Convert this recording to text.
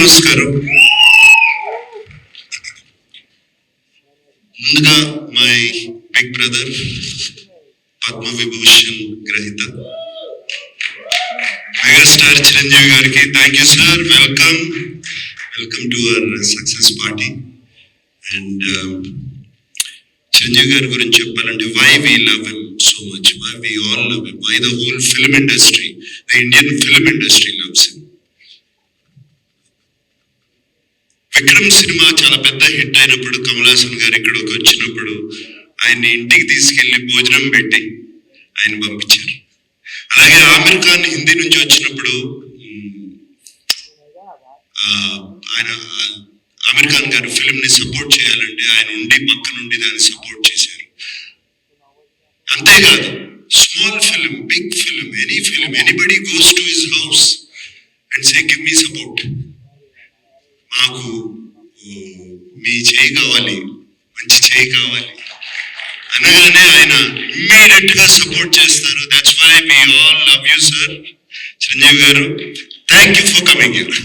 నమస్కారం. ముందుగా my big brother Padma Vibhushan గ్రహీత మెగాస్టార్ చిరంజీవి గారికి thank you sir. Welcome to our success party. And Chiranjeevi గారి గురించి చెప్పాలంటే why we love him so much, why we all love him, why the whole film industry, the Indian film industry loves him. Vikram సినిమా చాలా పెద్ద hit అయినప్పుడు కమల్ హాసన్ గారు ఇక్కడికి వచ్చినప్పుడు ఆయన్ని ఇంటికి తీసుకెళ్లి భోజనం పెట్టి ఆయన పంపించారు. అలాగే ఆమిర్ ఖాన్ హిందీ నుంచి వచ్చినప్పుడు ఆయన ఆమిర్ ఖాన్ గారు ఫిల్మ్ ని సపోర్ట్ చేయాలంటే ఆయన ఉండి పక్క నుండి దాన్ని సపోర్ట్ చేశారు. అంతేకాదు small film, big film, any film, anybody goes to his house and say give me support, మాకు మీ చేయి కావాలి, మంచి చేయి కావాలి అనగానే ఆయన ఇమ్మీడియట్ గా సపోర్ట్ చేస్తారు. That's why we all love you sir. Chiranjeevi garu, thank you for coming here.